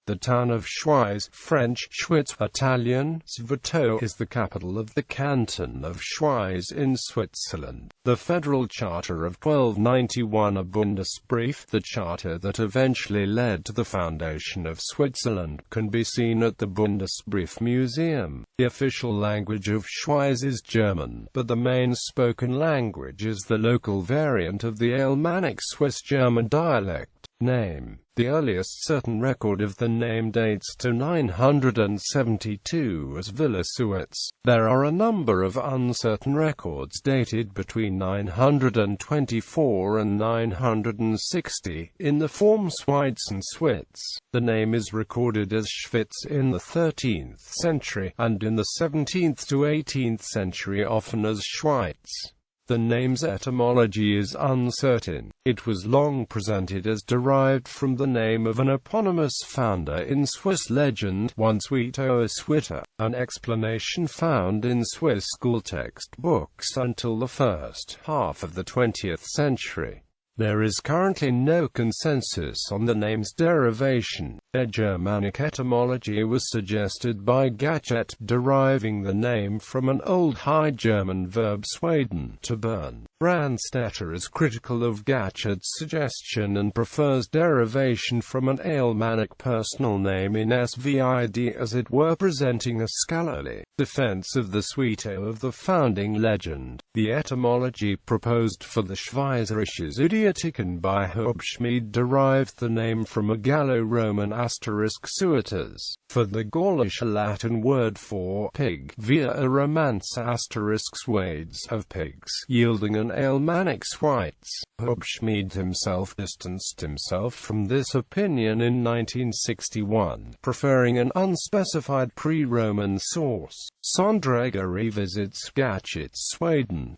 The town of Schwyz, French, Schwytz, Italian, Svitto, is the capital of the canton of Schwyz in Switzerland. The Federal Charter of 1291, a Bundesbrief, the charter that eventually led to the foundation of Switzerland, can be seen at the Bundesbriefmuseum. The official language of Schwyz is German, but the main spoken language is the local variant of the Alemannic Swiss German dialect. Name. The earliest certain record of the name dates to 972 as Villa Schwyz. There are a number of uncertain records dated between 924 and 960, in the form Schwyz and Switz. The name is recorded as Schwytz in the 13th century, and in the 17th to 18th century often as Schwytz. The name's etymology is uncertain. It was long presented as derived from the name of an eponymous founder in Swiss legend, one Svitto or Svitto, an explanation found in Swiss school textbooks until the first half of the 20th century. There is currently no consensus on the name's derivation. Their Germanic etymology was suggested by Gachet, deriving the name from an Old High German verb swaden, to burn. Brandstetter is critical of Gachet's suggestion and prefers derivation from an Alemannic personal name in Svid, as it were, presenting a scholarly defense of the Svitto of the founding legend. The etymology proposed for the Schweizerisches Idiotiken by Hubschmid derived the name from a Gallo-Roman asterisk suitas, for the Gaulish Latin word for pig, via a Romance asterisk swades of pigs, yielding an Alemannic Schwytz. Hubschmid himself distanced himself from this opinion in 1961, preferring an unspecified pre-Roman source. Sondrager revisits Gachet's Swaden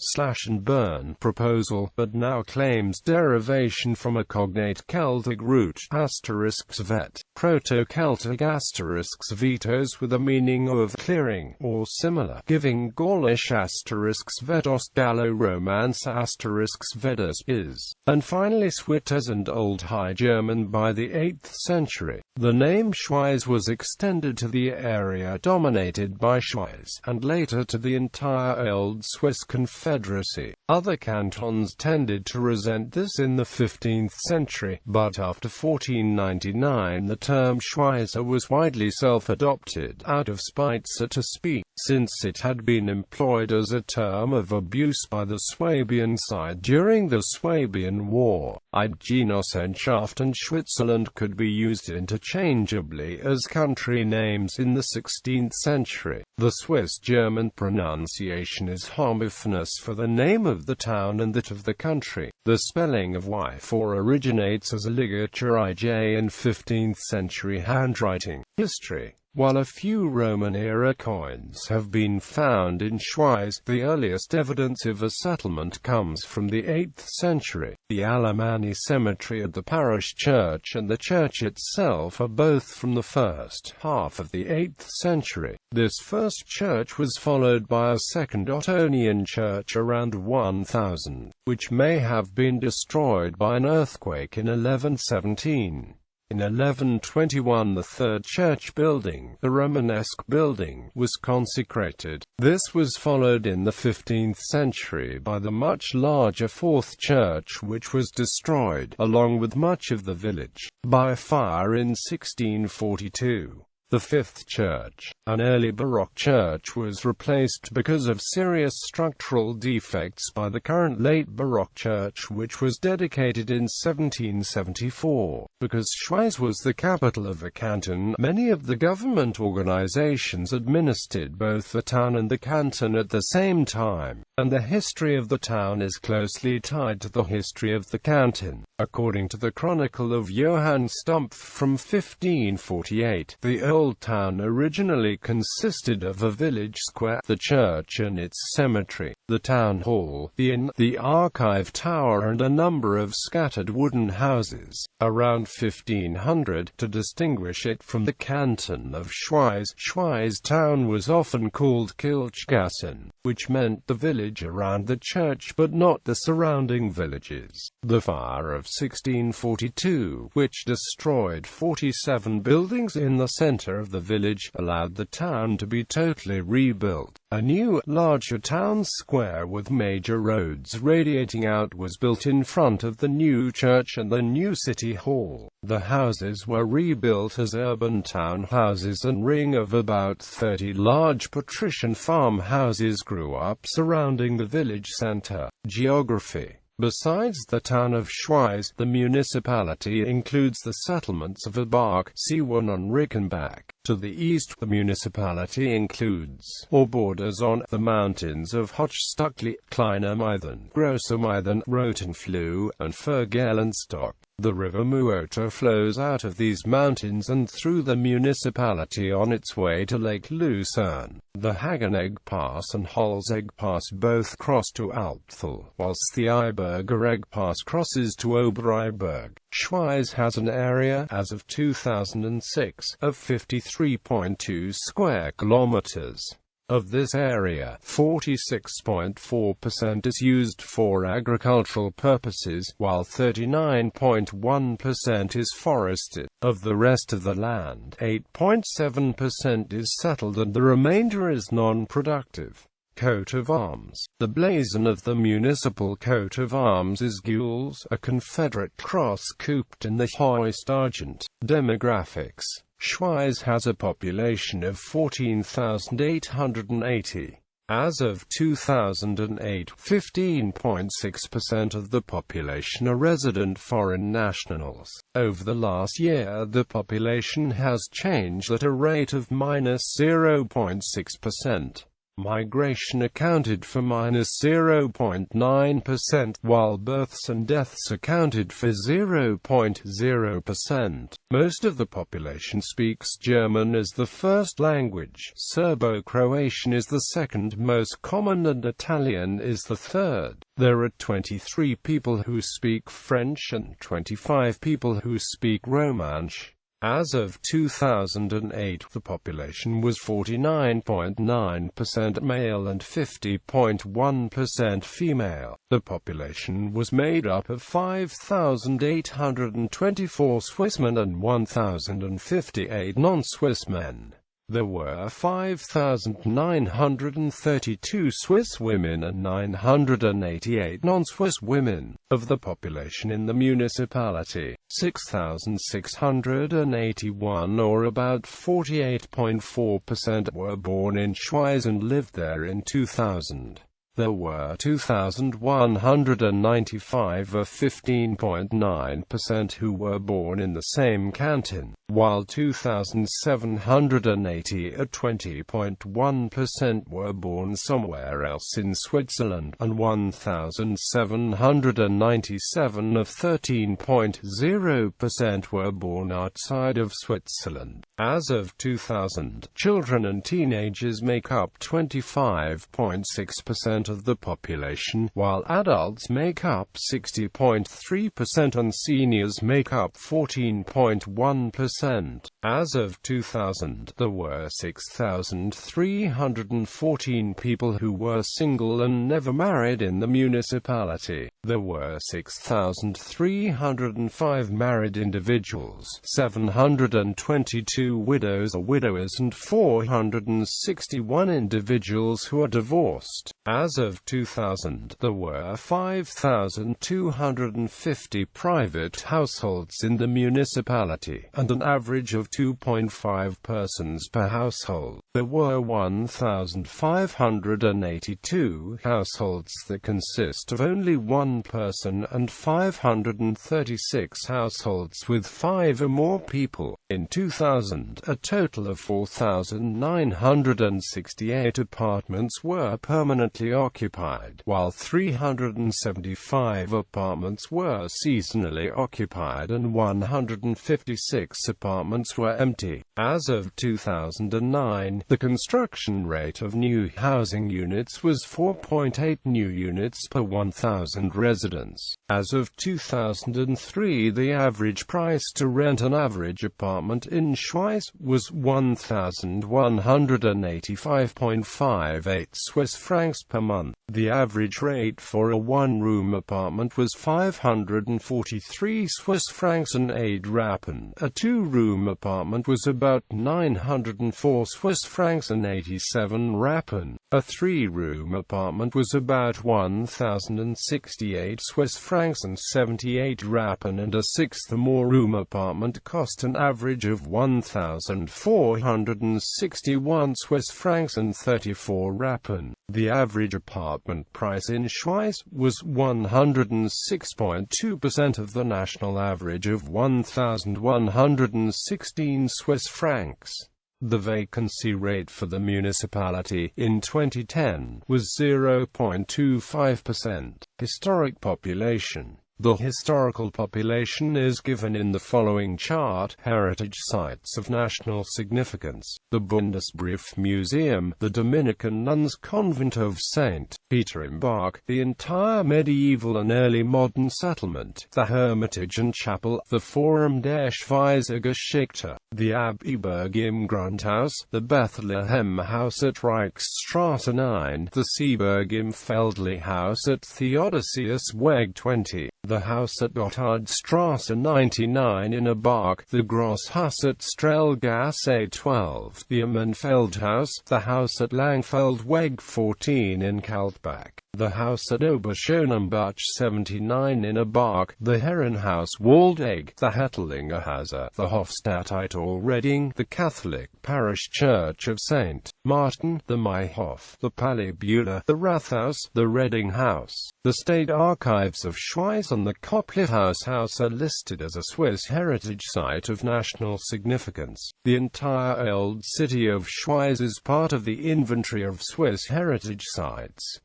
/ burn proposal, but now claims derivation from a cognate Celtic root *svet, Proto-Celtic *vitos with a meaning of clearing or similar, giving Gaulish *vedos, Gallo-Romance *vedos is, and finally Switters and Old High German by the 8th century. The name Schwyz was extended to the area dominated by Schwyz, and later to the entire Old Swiss Confederacy. Other cantons tended to resent this in the 15th century, but after 1499 the term Schweizer was widely self-adopted, out of spite so to speak, since it had been employed as a term of abuse by the Swabian side during the Swabian War. Eidgenossenschaft and Switzerland could be used interchangeably as country names in the 16th century. The Swiss German pronunciation is homophonous for the name of the town and that of the country. The spelling of Y4 originates as a ligature IJ in 15th century handwriting. History. While a few Roman-era coins have been found in Schwyz, the earliest evidence of a settlement comes from the 8th century. The Alemannic cemetery at the parish church and the church itself are both from the first half of the 8th century. This first church was followed by a second Ottonian church around 1000, which may have been destroyed by an earthquake in 1117. In 1121 the third church building, the Romanesque building, was consecrated. This was followed in the 15th century by the much larger fourth church, which was destroyed, along with much of the village, by fire in 1642. The fifth church, an early Baroque church, was replaced because of serious structural defects by the current late Baroque church, which was dedicated in 1774. Because Schwyz was the capital of a canton, many of the government organizations administered both the town and the canton at the same time, and the history of the town is closely tied to the history of the canton. According to the Chronicle of Johann Stumpf from 1548, the old town originally consisted of a village square, the church and its cemetery, the town hall, the inn, the archive tower and a number of scattered wooden houses. Around 1500, to distinguish it from the canton of Schwyz, Schwyz town was often called Kilchgassen, which meant the village around the church but not the surrounding villages. The fire of 1642, which destroyed 47 buildings in the center of the village, allowed the town to be totally rebuilt. A new, larger town square with major roads radiating out was built in front of the new church and the new city hall. The houses were rebuilt as urban townhouses, and ring of about 30 large patrician farmhouses grew up surrounding the village center. Geography. Besides the town of Schwyz, the municipality includes the settlements of Abach, Seewen and Rickenbach. To the east, the municipality includes, or borders on, the mountains of Hochstuckli, Kleiner Meithen, Grosser Meithen, Rotenfluh, and Fergelenstock. The river Muoter flows out of these mountains and through the municipality on its way to Lake Lucerne. The Hagenegg Pass and Holzegg Pass both cross to Alpthal, whilst the Eiberger Egg Pass crosses to Obereiberg. Schwyz has an area, as of 2006, of 53.2 square kilometers. Of this area, 46.4% is used for agricultural purposes, while 39.1% is forested. Of the rest of the land, 8.7% is settled and the remainder is non-productive. Coat of arms. The blazon of the municipal coat of arms is gules, a Confederate cross couped in the Hoist Argent. Demographics. Schwyz has a population of 14,880. As of 2008, 15.6% of the population are resident foreign nationals. Over the last year, the population has changed at a rate of -0.6%. Migration accounted for -0.9%, while births and deaths accounted for 0.0%. Most of the population speaks German as the first language. Serbo-Croatian is the second most common and Italian is the third. There are 23 people who speak French and 25 people who speak Romansh. As of 2008, the population was 49.9% male and 50.1% female. The population was made up of 5,824 Swiss men and 1,058 non-Swiss men. There were 5,932 Swiss women and 988 non-Swiss women. Of the population in the municipality, 6,681 or about 48.4% were born in Schwyz and lived there in 2000. There were 2,195 or 15.9% who were born in the same canton, while 2,780 or 20.1% were born somewhere else in Switzerland, and 1,797 or 13.0% were born outside of Switzerland. As of 2000, children and teenagers make up 25.6% of the population, while adults make up 60.3% and seniors make up 14.1%. As of 2000, there were 6,314 people who were single and never married in the municipality. There were 6,305 married individuals, 722 widows or widowers and 461 individuals who are divorced. As of 2000, there were 5,250 private households in the municipality, and an average of 2.5 persons per household. There were 1,582 households that consist of only one person and 536 households with 5 or more people. In 2000, a total of 4,968 apartments were permanently occupied, while 375 apartments were seasonally occupied and 156 apartments were empty. As of 2009, the construction rate of new housing units was 4.8 new units per 1,000 residents. As of 2003, the average price to rent an average apartment in Schwyz was 1,185.58 Swiss francs per month. The average rate for a one-room apartment was 543 Swiss francs and 8 Rappen. A two-room apartment was about 904 Swiss francs and 87 Rappen. A three-room apartment was about 1,068 Swiss francs and 78 Rappen, and a sixth-more-room apartment cost an average of 1,461 Swiss francs and 34 Rappen. The average apartment price in Schwyz was 106.2% of the national average of 1,116 Swiss francs. The vacancy rate for the municipality in 2010 was 0.25%. Historic population. The historical population is given in the following chart: heritage sites of national significance, the Bundesbriefmuseum, the Dominican nuns' convent of St. Peter im Bach, the entire medieval and early modern settlement, the Hermitage and Chapel, the Forum der Schweizer Geschichte, the Abbeyburg im Grundhaus, the Bethlehem House at Reichsstraße 9, the Seeburg im Feldli House at Theodosius Weg 20, the house at Gotthardstraße 99 in Abach, the Grosshaus at Strelgasse 12, the Ammenfeldhaus, the house at Langfeldweg 14 in Kaltbach, the house at Oberschönenbach 79 in Abach, the Herrenhaus Waldegg, the Hettlingerhäuser, the Hofstadteitel Redding, the Catholic Parish Church of St. Martin, the Mayhof, the Palais Bühler, the Rathaus, the Redding House. The State Archives of Schwyz and the Kopplithaus House are listed as a Swiss heritage site of national significance. The entire old city of Schwyz is part of the inventory of Swiss heritage sites.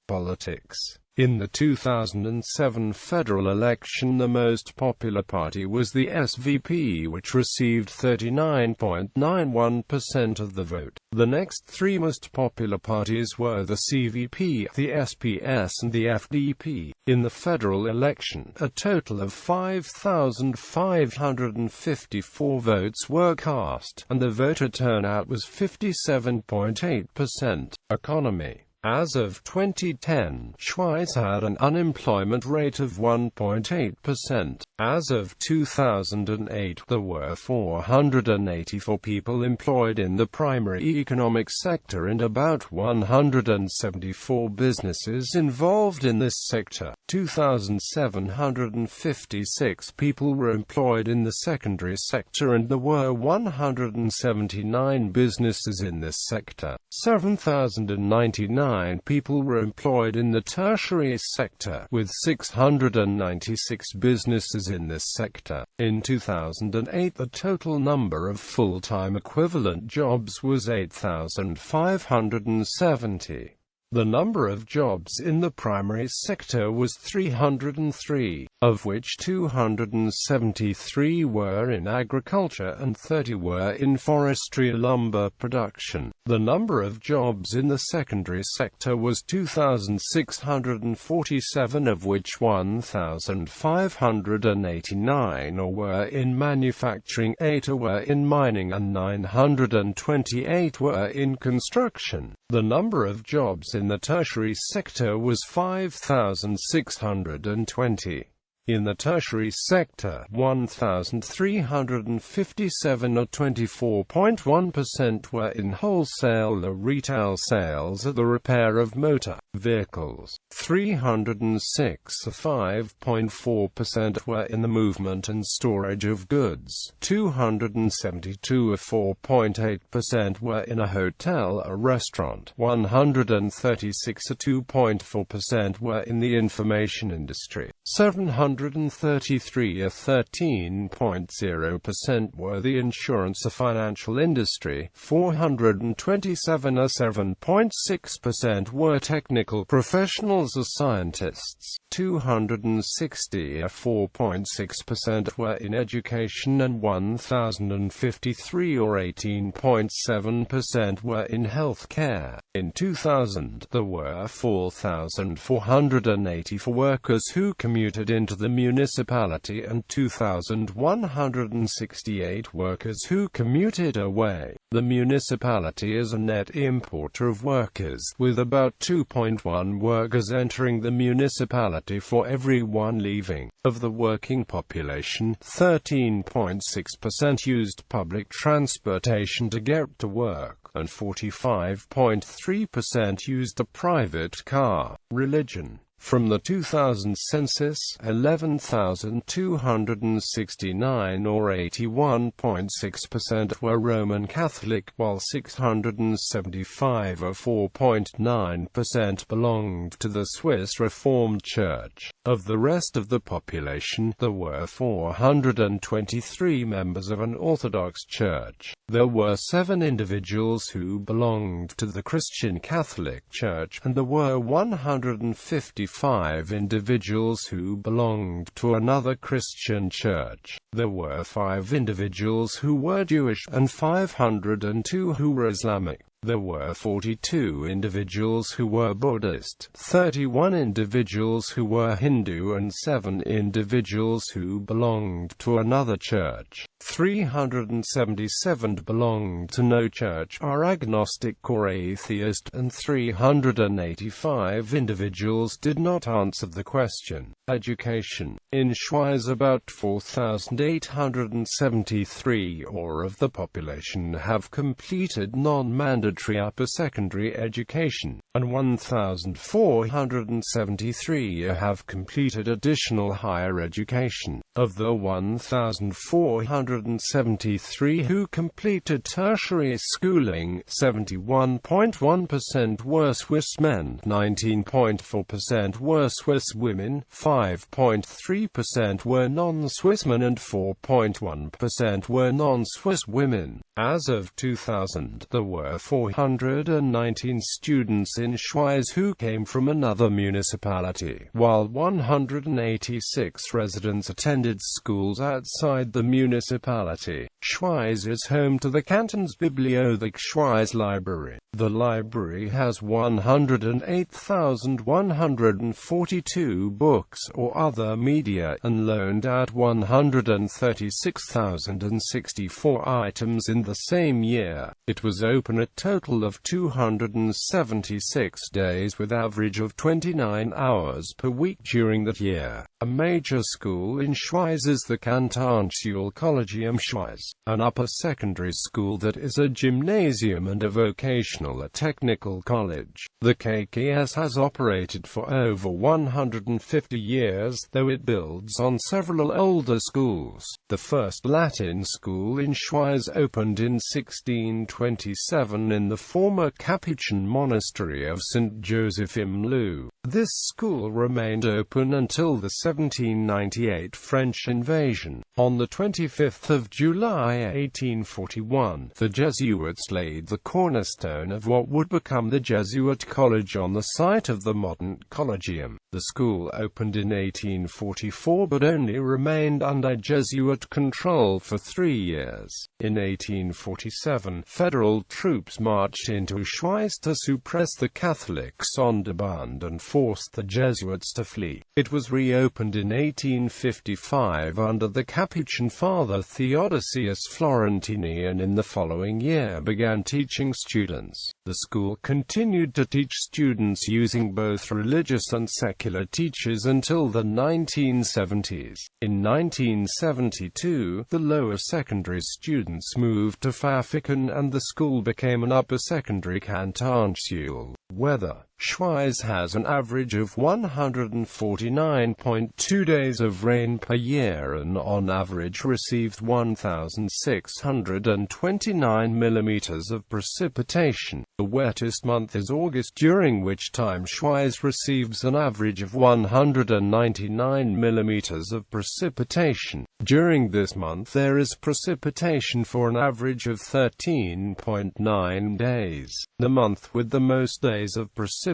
Politics. In the 2007 federal election, the most popular party was the SVP, which received 39.91% of the vote. The next three most popular parties were the CVP, the SPS and the FDP. In the federal election, a total of 5,554 votes were cast, and the voter turnout was 57.8%. Economy. As of 2010, Schwyz had an unemployment rate of 1.8%. As of 2008, there were 484 people employed in the primary economic sector and about 174 businesses involved in this sector. 2,756 people were employed in the secondary sector and there were 179 businesses in this sector. 7,099 people were employed in the tertiary sector, with 696 businesses in this sector. In 2008, the total number of full-time equivalent jobs was 8,570. The number of jobs in the primary sector was 303, of which 273 were in agriculture and 30 were in forestry lumber production. The number of jobs in the secondary sector was 2,647, of which 1,589 were in manufacturing, 8 were in mining and 928 were in construction. The number of jobs in the tertiary sector was 5,620. In the tertiary sector, 1,357 or 24.1% were in wholesale or retail sales at the repair of motor vehicles. 306 or 5.4% were in the movement and storage of goods. 272 or 4.8% were in a hotel or restaurant. 136 or 2.4% were in the information industry. 700 333 or 13.0% were the insurance or financial industry, 427 or 7.6% were technical professionals or scientists, 260 or 4.6% were in education, and 1,053 or 18.7% were in health care. In 2000, there were 4,484 workers who commuted into the municipality and 2,168 workers who commuted away. The municipality is a net importer of workers, with about 2.1 workers entering the municipality for every one leaving. Of the working population, 13.6% used public transportation to get to work, and 45.3% used a private car. Religion. From the 2000 census, 11,269 or 81.6% were Roman Catholic, while 675 or 4.9% belonged to the Swiss Reformed Church. Of the rest of the population, there were 423 members of an Orthodox Church. There were 7 individuals who belonged to the Christian Catholic Church, and there were 155 individuals who belonged to another Christian church. There were 5 individuals who were Jewish, and 502 who were Islamic. There were 42 individuals who were Buddhist, 31 individuals who were Hindu, and 7 individuals who belonged to another church. 377 belonged to no church, are agnostic or atheist, and 385 individuals did not answer the question. Education. In Schwyz, about 4,873 or of the population have completed non-mandatory upper secondary education, and 1,473 have completed additional higher education. Of the 1,473 who completed tertiary schooling, 71.1% were Swiss men, 19.4% were Swiss women, 5.3% were non-Swiss men, and 4.1% were non-Swiss women. As of 2000, there were 419 students in Schwyz who came from another municipality, while 186 residents attended schools outside the municipality. Schwyz is home to the canton's Bibliothek Schwyz Library. The library has 108,142 books or other media, and loaned out 136,064 items in the same year. It was open a total of 276 days with average of 29 hours per week during that year. A major school in Schwyz is the Canton Collegium Schwyz, an upper secondary school that is a gymnasium and a vocational or technical college. The KKS has operated for over 150 years, though it builds on several older schools. The first Latin school in Schwyz opened in 1627 in the former Capuchin monastery of St. Joseph im Lou. This school remained open until the 1798 French invasion. On the 25th of July 1841, the Jesuits laid the cornerstone of what would become the Jesuit College on the site of the modern Collegium. The school opened in 1844 but only remained under Jesuit control for 3 years. In 1847, federal troops marched into Schwyz to suppress the Catholic Sonderbund and forced the Jesuits to flee. It was reopened in 1855 under the Capuchin Father Theodosius Florentini, and in the following year began teaching students. The school continued to teach students using both religious and secular teachers until the 1970s. In 1972, the lower secondary students moved to Pfäffikon and the school became an upper secondary Kantonsschule. Weather. Schwyz has an average of 149.2 days of rain per year and on average receives 1,629 millimeters of precipitation. The wettest month is August, during which time Schwyz receives an average of 199 millimeters of precipitation. During this month there is precipitation for an average of 13.9 days. The month with the most days of precipitation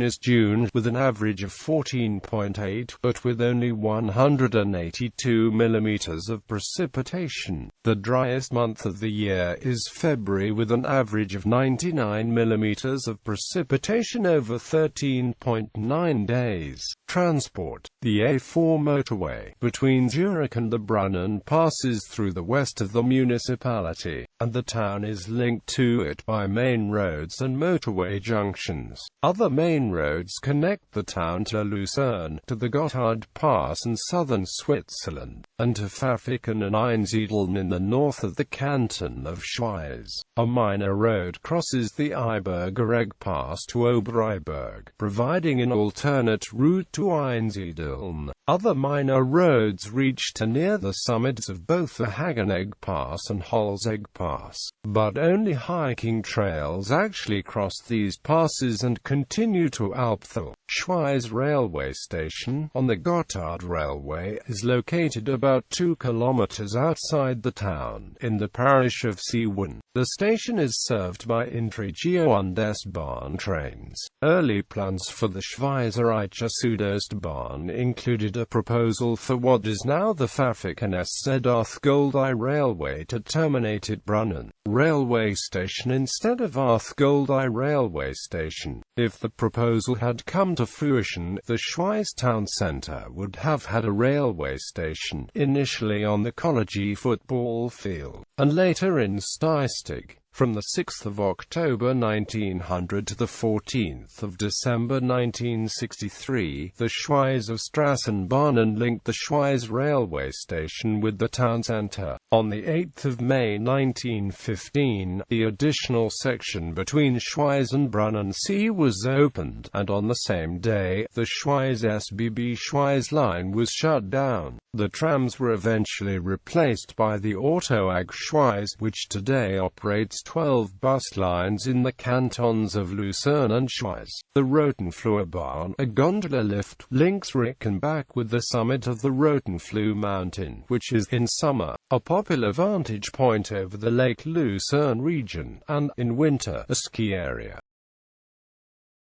is June, with an average of 14.8, but with only 182 millimeters of precipitation. The driest month of the year is February, with an average of 99 millimeters of precipitation over 13.9 days. Transport. The A4 motorway between Zurich and the Brunnen passes through the west of the municipality, and the town is linked to it by main roads and motorway junctions. Other main roads connect the town to Lucerne, to the Gotthard Pass in southern Switzerland, and to Pfäffiken and Einsiedeln in the north of the canton of Schwyz. A minor road crosses the Eiberger Egg Pass to Obereiberg, providing an alternate route to Einsiedeln. Other minor roads reach to near the summits of both the Hagenegg Pass and Holzegg Pass, but only hiking trails actually cross these passes and continue to Alpthal. Schwyz railway station, on the Gotthard Railway, is located about 2 kilometers outside the town, in the parish of Seewen. The station is served by Interregio und S-Bahn trains. Early plans for the Schweizerische Südostbahn included a proposal for what is now the Pfäffiken-Eszedorf-Goldei Railway to terminate at Brunnen railway station instead of Arth-Goldei railway station. If the proposal had come to fruition, the Schwyz town centre would have had a railway station, initially on the College football field, and later in Stiestig. From the 6th of October 1900 to the 14th of December 1963, the Schwyz of Strassenbahnen linked the Schwyz railway station with the town centre. On the 8th of May 1915, the additional section between Schwyz and Brunnensee was opened, and on the same day, the Schwyz SBB Schwyz line was shut down. The trams were eventually replaced by the Auto AG Schwyz, which today operates 12 bus lines in the cantons of Lucerne and Schwyz. The Rotenfluebahn, a gondola lift, links Rickenbach with the summit of the Rotenflue mountain, which is, in summer, a popular vantage point over the Lake Lucerne region, and, in winter, a ski area.